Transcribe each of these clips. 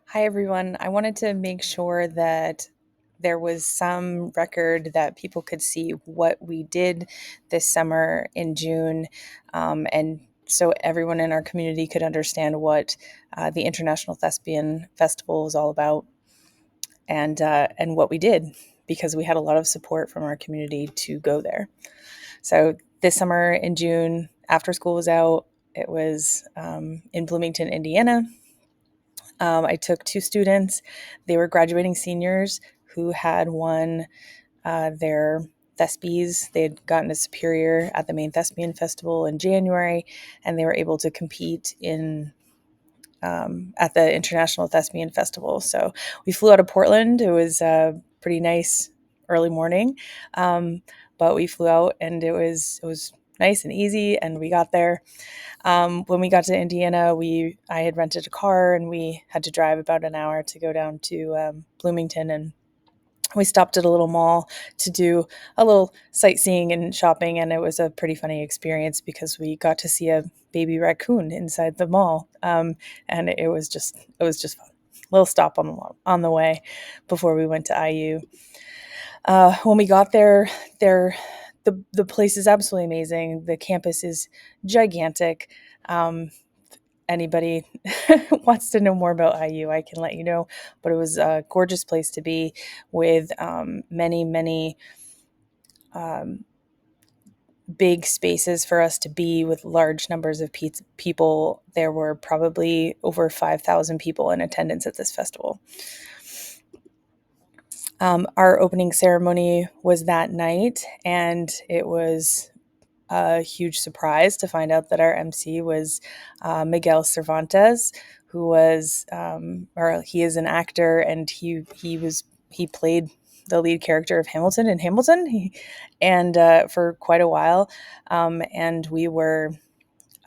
Hi, everyone. I wanted to make sure that there was some record that people could see what we did this summer in June, and so everyone in our community could understand what the International Thespian Festival was all about and what we did because we had a lot of support from our community to go there. So this summer in June, after school was out, it was in Bloomington, Indiana. I took two students. They were graduating seniors who had won their Thespies. They had gotten a superior at the main Thespian Festival in January, and they were able to compete in at the International Thespian Festival. So we flew out of Portland. It was a pretty nice early morning, but we flew out, and it was nice and easy. And we got there. When we got to Indiana, I had rented a car and we had to drive about an hour to go down to Bloomington, and we stopped at a little mall to do a little sightseeing and shopping, and it was a pretty funny experience because we got to see a baby raccoon inside the mall, and it was just fun. Little stop on the way before we went to IU. When we got there, the place is absolutely amazing. The campus is gigantic. Um, Anybody wants to know more about IU, I can let you know. But it was a gorgeous place to be with many um, big spaces for us to be with large numbers of people. There were probably over 5,000 people in attendance at this festival. Our opening ceremony was that night, and it was a huge surprise to find out that our MC was Miguel Cervantes, who was, or he is an actor, and he played the lead character of Hamilton in Hamilton, and for quite a while, and we were.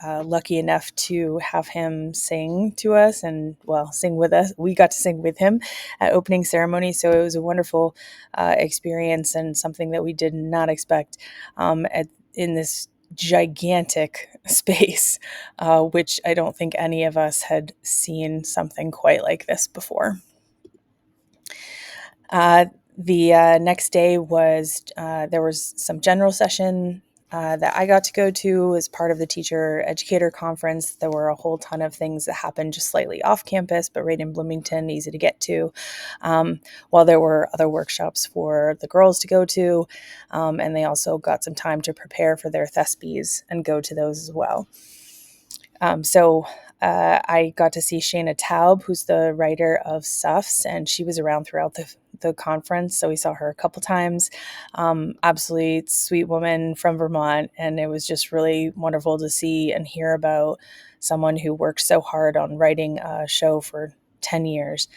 Lucky enough to have him sing to us and, well, sing with us. We got to sing with him at opening ceremony. So it was a wonderful experience and something that we did not expect in this gigantic space, which I don't think any of us had seen something quite like this before. The next day was there was some general session that I got to go to as part of the teacher educator conference. There were a whole ton of things that happened just slightly off campus, but right in Bloomington, easy to get to. While there were other workshops for the girls to go to, and they also got some time to prepare for their Thespies and go to those as well. So I got to see Shayna Taub, who's the writer of Suffs, and she was around throughout the conference. So we saw her a couple times. Absolutely sweet woman from Vermont. And it was just really wonderful to see and hear about someone who worked so hard on writing a show for 10 years.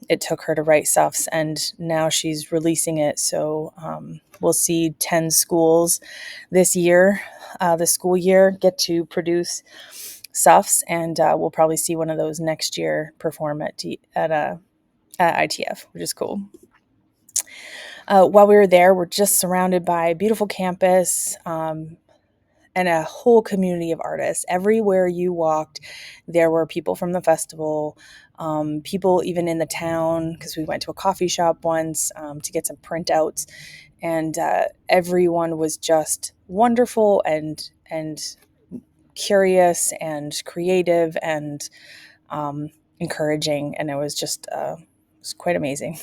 It took her to write Suffs, and now she's releasing it. So we'll see 10 schools this year, the school year, get to produce Suffs, and we'll probably see one of those next year perform at ITF, which is cool. While we were there, we're just surrounded by a beautiful campus and a whole community of artists. Everywhere you walked, there were people from the festival, people even in the town, because we went to a coffee shop once to get some printouts, and everyone was just wonderful and curious and creative and encouraging, and it was quite amazing.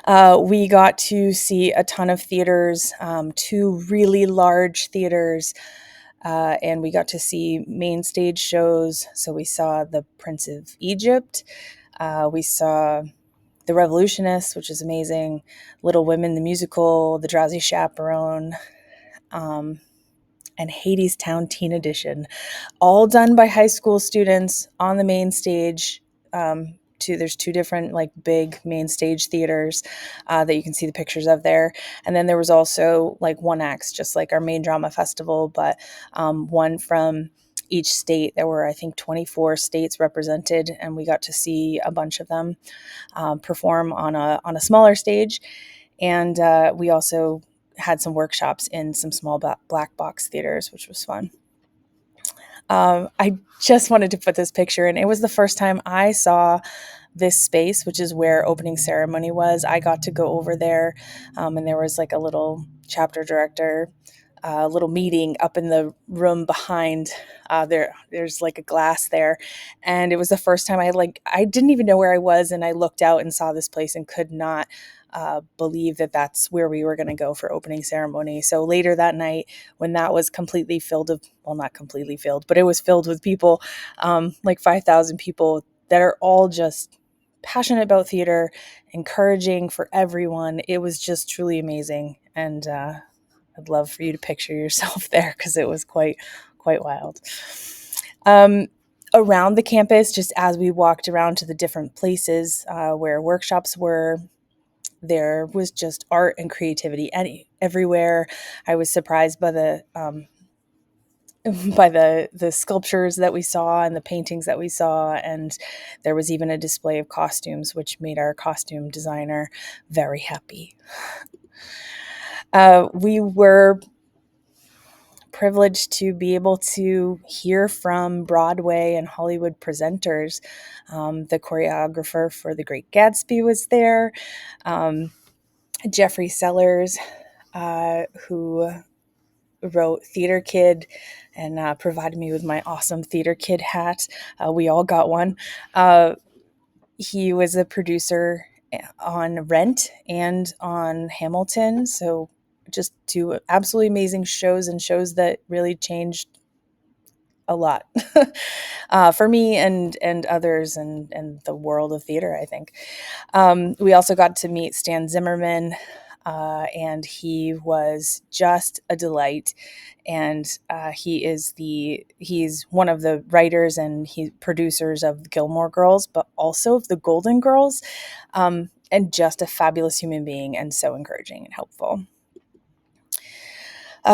We got to see a ton of theaters, two really large theaters, and we got to see main stage shows. So we saw The Prince of Egypt, we saw The Revolutionists, which is amazing, Little Women, the musical, The Drowsy Chaperone, and Hadestown Teen Edition, all done by high school students on the main stage. There's two different like big main stage theaters that you can see the pictures of there, and then there was also like one acts, just like our main drama festival, but one from each state. There were, I think, 24 states represented, and we got to see a bunch of them perform on a smaller stage, and we also had some workshops in some small black box theaters, which was fun. I just wanted to put this picture in. It was the first time I saw this space, which is where opening ceremony was. I got to go over there, and there was like a little chapter director, little meeting up in the room behind. There's like a glass there, and it was the first time I didn't even know where I was, and I looked out and saw this place and could not believe that that's where we were going to go for opening ceremony. So later that night, when that was completely filled of, well, not completely filled, but it was filled with people, like 5,000 people that are all just passionate about theater, encouraging for everyone. It was just truly amazing. And I'd love for you to picture yourself there because it was quite wild. Around the campus, just as we walked around to the different places where workshops were, there was just art and creativity everywhere. I was surprised by the sculptures that we saw and the paintings that we saw, and there was even a display of costumes, which made our costume designer very happy. We were privileged to be able to hear from Broadway and Hollywood presenters. The choreographer for The Great Gatsby was there. Jeffrey Sellers, who wrote Theater Kid and provided me with my awesome Theater Kid hat. We all got one. He was a producer on Rent and on Hamilton. So just two absolutely amazing shows, and shows that really changed a lot for me and others, and the world of theater, I think. We also got to meet Stan Zimmerman, and he was just a delight. And he's one of the writers and producers of Gilmore Girls, but also of the Golden Girls, and just a fabulous human being, and so encouraging and helpful.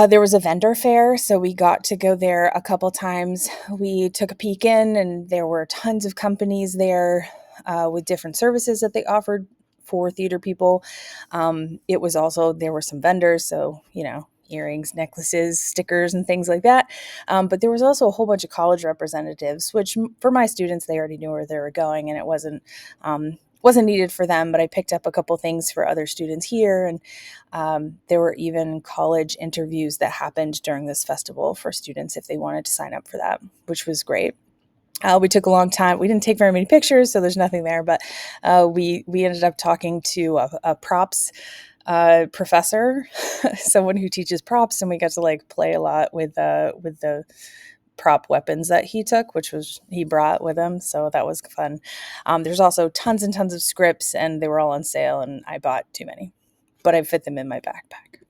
There was a vendor fair, so we got to go there a couple times. We took a peek in, and there were tons of companies there with different services that they offered for theater people. It was also, there were some vendors, so, earrings, necklaces, stickers, and things like that. But there was also a whole bunch of college representatives, which for my students, they already knew where they were going, and it wasn't needed for them, but I picked up a couple things for other students here. And there were even college interviews that happened during this festival for students if they wanted to sign up for that, which was great. We took a long time. We didn't take very many pictures, so there's nothing there, but we ended up talking to a props professor, someone who teaches props, and we got to play a lot with the prop weapons that he took, he brought with him. So that was fun. There's also tons and tons of scripts, and they were all on sale, and I bought too many, but I fit them in my backpack.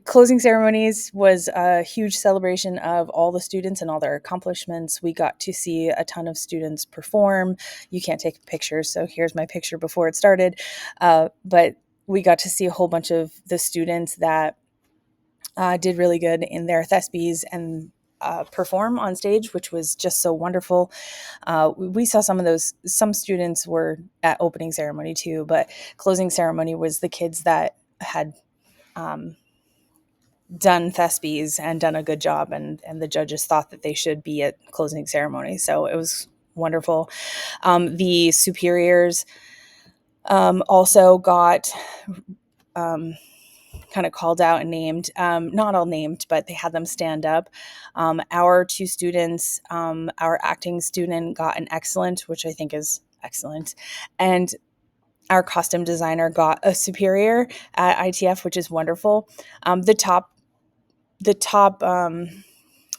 Closing ceremonies was a huge celebration of all the students and all their accomplishments. We got to see a ton of students perform. You can't take pictures, so here's my picture before it started. But we got to see a whole bunch of the students that did really good in their thespies and perform on stage, which was just so wonderful. We saw some students were at opening ceremony too, but closing ceremony was the kids that had done thespies and done a good job, and the judges thought that they should be at closing ceremony. So it was wonderful. The superiors also got kind of called out and named, not all named, but they had them stand up. Our two students, our acting student got an excellent, which I think is excellent, and our costume designer got a superior at ITF, which is wonderful. The top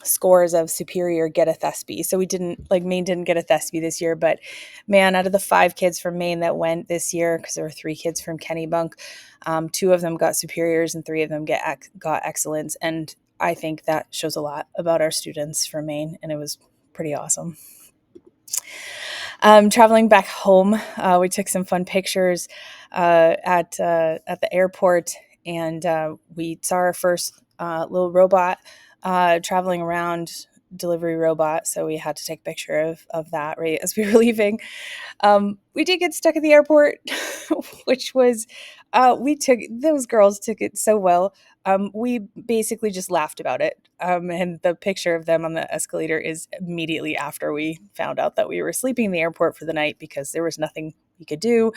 scores of superior get a Thespy. So Maine didn't get a Thespy this year, but man, out of the 5 kids from Maine that went this year, because there were 3 kids from Kennebunk, 2 of them got superiors and 3 of them got excellence. And I think that shows a lot about our students from Maine, and it was pretty awesome. Traveling back home, we took some fun pictures at the airport, and we saw our first little robot traveling around, delivery robot. So we had to take a picture of that right as we were leaving. We did get stuck at the airport, which was Those girls took it so well. We basically just laughed about it. And the picture of them on the escalator is immediately after we found out that we were sleeping in the airport for the night because there was nothing we could do.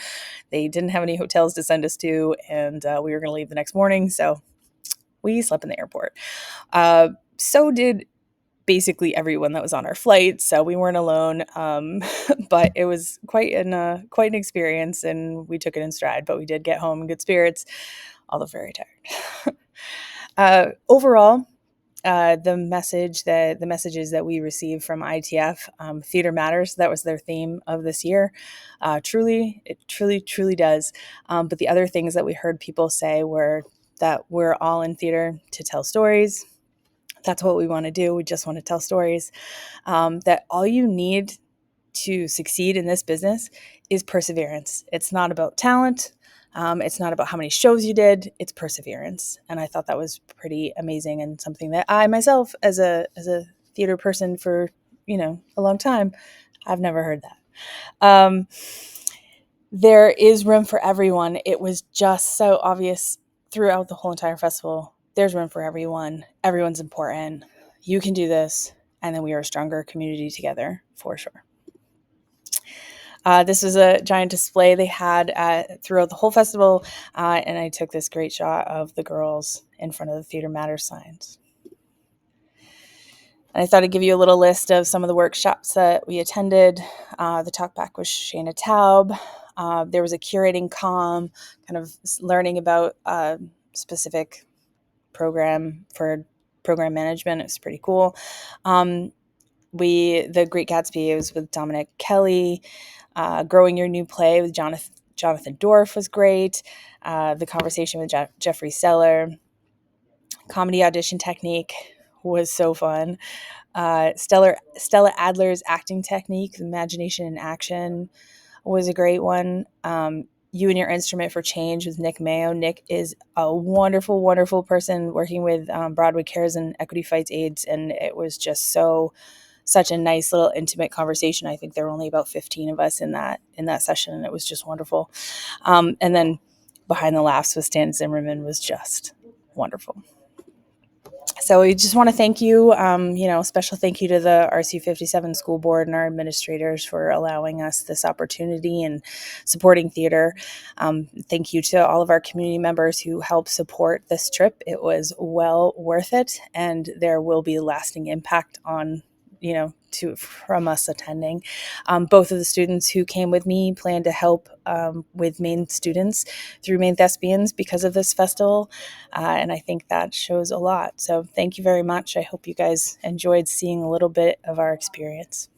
They didn't have any hotels to send us to, and we were going to leave the next morning. So we slept in the airport. So did basically everyone that was on our flight, so we weren't alone. But it was quite an experience, and we took it in stride. But we did get home in good spirits, although very tired. Overall, the messages that we received from ITF, theater matters. That was their theme of this year. It truly does. But the other things that we heard people say were that we're all in theater to tell stories. That's what we want to do. We just want to tell stories. That all you need to succeed in this business is perseverance. It's not about talent. It's not about how many shows you did. It's perseverance. And I thought that was pretty amazing and something that I myself, as a theater person for a long time, I've never heard that. There is room for everyone. It was just so obvious throughout the whole entire festival. There's room for everyone. Everyone's important. You can do this. And then we are a stronger community together, for sure. This was a giant display they had throughout the whole festival, and I took this great shot of the girls in front of the Theater Matters signs. And I thought I'd give you a little list of some of the workshops that we attended. The talkback was Shayna Taub. There was a curating comm, kind of learning about a specific program for program management. It was pretty cool. The Great Gatsby was with Dominic Kelly. Growing Your New Play with Jonathan Dorff was great. The conversation with Jeffrey Seller. Comedy audition technique was so fun. Stella Adler's acting technique, imagination in action, was a great one. You and Your Instrument for Change with Nick Mayo. Nick is a wonderful, wonderful person working with Broadway Cares and Equity Fights AIDS, and it was just such a nice little intimate conversation. I think there were only about 15 of us in that session, and it was just wonderful. And then Behind the Laughs with Stan Zimmerman was just wonderful. So we just want to thank you, special thank you to the RC57 school board and our administrators for allowing us this opportunity and supporting theater. Thank you to all of our community members who helped support this trip. It was well worth it, and there will be lasting impact on from us attending. Both of the students who came with me plan to help with Maine students through Maine Thespians because of this festival, and I think that shows a lot. So thank you very much. I hope you guys enjoyed seeing a little bit of our experience.